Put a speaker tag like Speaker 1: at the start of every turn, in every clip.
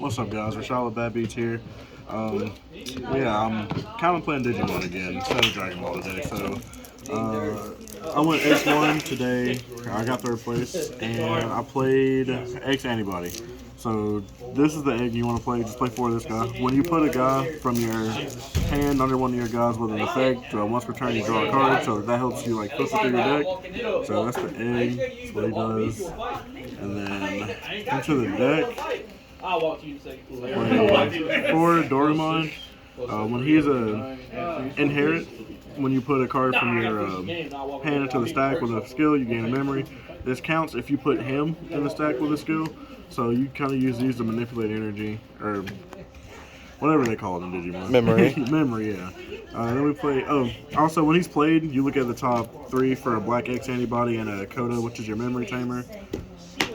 Speaker 1: What's up, guys? Rashad with Bad Beats here. Yeah, I'm kind of playing Digimon again instead of Dragon Ball today. So, I went X1 today. I got third place, and I played X Antibody. So, this is the egg you want to play. Just play for this guy. When you put a guy from your hand under one of your guys with an effect, once per turn you draw a card. So that helps you like push it through your deck. So that's the egg. That's what he does. And then into the deck. For Doraemon, when he's a inherit, when you put a card from your hand into the stack with a skill, you gain a memory. This counts if you put him in the stack with a skill, so you kind of use these to manipulate energy, or whatever they call it in Digimon.
Speaker 2: Memory.
Speaker 1: Memory, yeah. Then we play, also when he's played, you look at the top three for a black X antibody and a Coda, which is your memory tamer.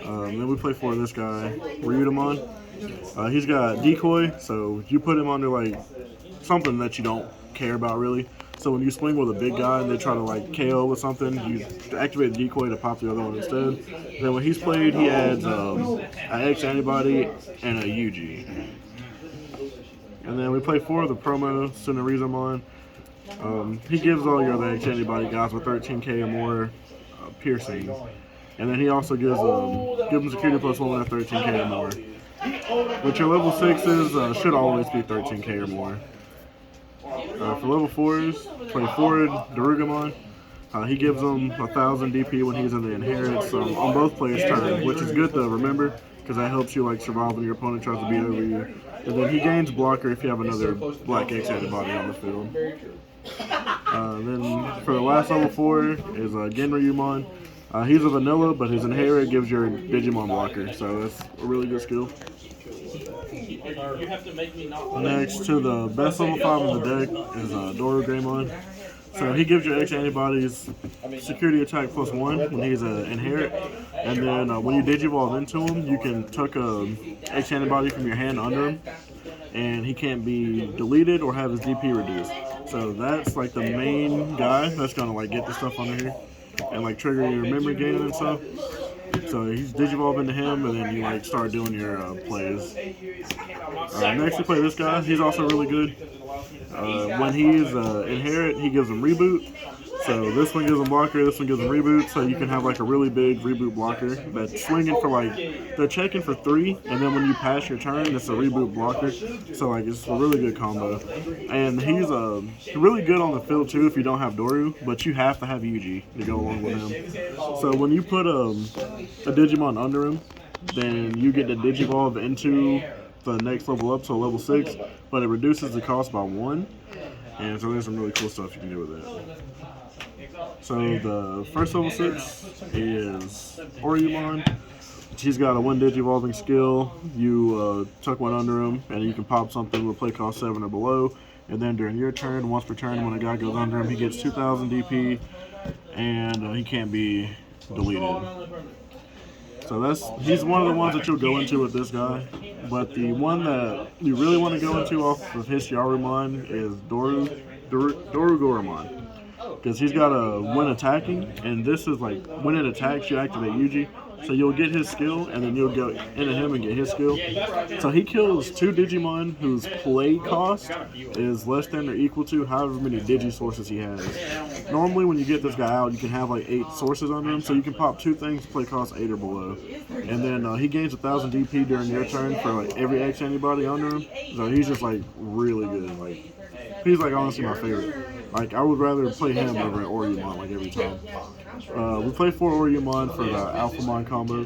Speaker 1: Then we play for this guy, Ryutamon. He's got decoy, so you put him under like something that you don't care about really. So when you swing with a big guy and they try to like KO with something, you activate the decoy to pop the other one instead. Then when he's played, he adds an X antibody and a UG. And then we play for the promo, Sunarizamon. He gives all your other X antibody guys with 13k or more piercing. And then he also gives them security plus 1 with 13k or more. But your level 6s should always be 13k or more. For level 4s, play forward Darugamon. He gives them 1000 DP when he's in the inherits on both players' turn, which is good to remember because that helps you like survive when your opponent tries to beat over you. And then he gains blocker if you have another black X antibody on the field. Then for the last level 4 is Genryumon. He's a vanilla, but his inherit gives your Digimon blocker, so that's a really good skill. Next to the best level 5 in the deck is Dorogreymon. So he gives your X antibodies security attack plus 1 when he's an inherit, and then when you digivolve into him, you can tuck a X antibody from your hand under him, and he can't be deleted or have his DP reduced. So that's like the main guy that's gonna like get the stuff under here and like trigger your memory gaining and stuff. So he's digivolve into him, and then you like start doing your plays. Next we play this guy. He's also really good. When he's inherit, he gives him reboot. So this one gives him blocker, this one gives him reboot. So you can have like a really big reboot blocker that's swinging for like, they're checking for 3, and then when you pass your turn, it's a reboot blocker. So like it's a really good combo. And he's really good on the field too if you don't have Doru, but you have to have Yuji to go along with him. So when you put a Digimon under him, then you get to Digivolve into the next level up, so level 6, but it reduces the cost by 1. And so there's some really cool stuff you can do with it. So the first level 6 is Oriyamon. He's got a 1 digivolving skill. You tuck one under him, and you can pop something with play cost 7 or below. And then during your turn, once per turn, when a guy goes under him, he gets 2000 DP, and he can't be deleted. So he's one of the ones that you'll go into with this guy. But the one that you really want to go into off of his Yarumon is Dorugoromon. Because he's got a when attacking, and this is like when it attacks, you activate Yuji. So you'll get his skill, and then you'll go into him and get his skill. So he kills 2 Digimon whose play cost is less than or equal to however many Digi sources he has. Normally when you get this guy out, you can have like 8 sources under him, so you can pop 2 things, play cost 8 or below. And then he gains 1000 DP during your turn for like every X antibody under him. So he's just like really good. Like he's like honestly my favorite. Like I would rather play him over at Oriyamon like every time. We play for Oriyamon for the Alphamon combo.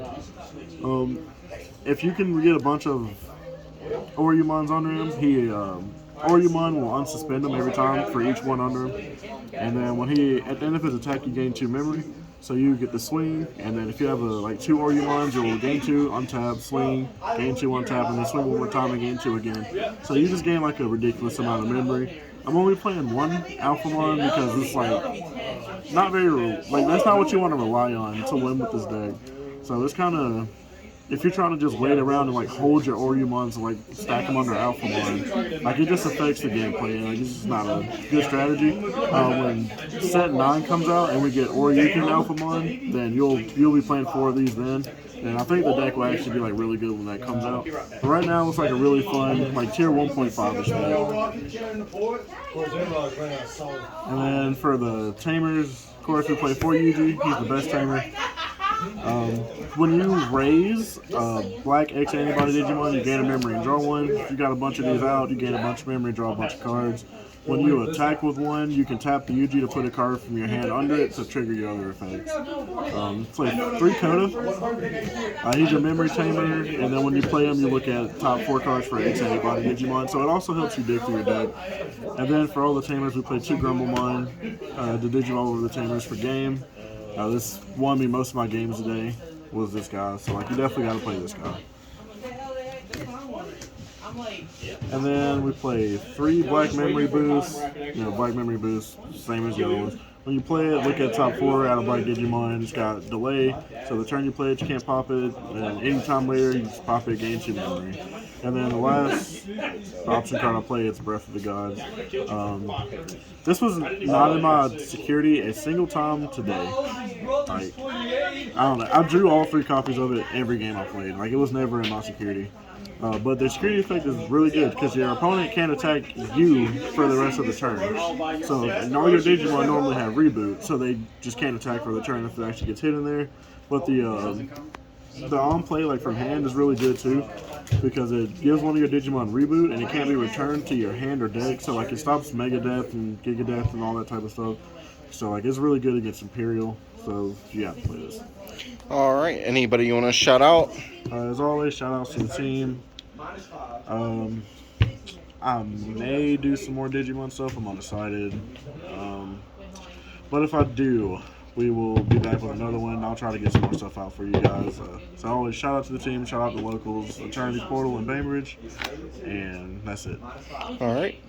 Speaker 1: If you can get a bunch of Oriyamons under him, Oriyamon will unsuspend him every time for each one under him. And then when at the end of his attack, you gain 2 memory. So you get the swing, and then if you have like 2 Oriyamons, you'll gain 2, untap, swing, gain 2, untap, and then swing one more time and gain 2 again. So you just gain like a ridiculous amount of memory. I'm only playing 1 Alphamon because it's like not very like that's not what you want to rely on to win with this deck. So it's kind of if you're trying to just wait around and like hold your Oriyamons and like stack them under Alphamon, like it just affects the gameplay. And like it's just not a good strategy. When set 9 comes out and we get Oryukin Alphamon, then you'll be playing 4 of these then. And I think the deck will actually be like really good when that comes out. But right now, it's like a really fun, like tier 1.5-ish deck. And then for the tamers, of course, we play 4 Yuji. He's the best tamer. When you raise Black X Antibody Digimon, you gain a memory and draw one. If you got a bunch of these out, you gain a bunch of memory, draw a bunch of cards. When you attack with one, you can tap the Yuji to put a card from your hand under it to trigger your other effects. Play 3 Coda. He's your memory tamer, and then when you play him, you look at top 4 cards for X Antibody Digimon, so it also helps you dig through your deck. And then for all the tamers, we play 2 Grumblemon, the Digimon over the tamers for game. This won me most of my games today, was this guy, so like you definitely got to play this guy. And then we play 3 Black Memory Boosts. Black Memory Boosts, same as the other ones. When you play it, look at top 4 out of Black Digimon. It's got delay, so the turn you play it, you can't pop it. And anytime later, you just pop it, gain 2 memory. And then the last option card I play, it's Breath of the Gods. This was not in my security a single time today. Like, I don't know. I drew all 3 copies of it every game I played. Like, it was never in my security. But the security effect is really good because your opponent can't attack you for the rest of the turn. So all your Digimon normally have reboot, so they just can't attack for the turn if it actually gets hit in there. But the on play like from hand is really good too because it gives one of your Digimon reboot and it can't be returned to your hand or deck. So like it stops Mega Death and Giga Death and all that type of stuff. So like it's really good against Imperial. So you have to play this.
Speaker 2: All right. Anybody you want to shout out?
Speaker 1: As always, shout outs to the team. I may do some more Digimon stuff. I'm undecided. But if I do, we will be back with another one. I'll try to get some more stuff out for you guys. So always shout out to the team, shout out to locals, Eternity Portal in Bainbridge, and that's it.
Speaker 2: All right.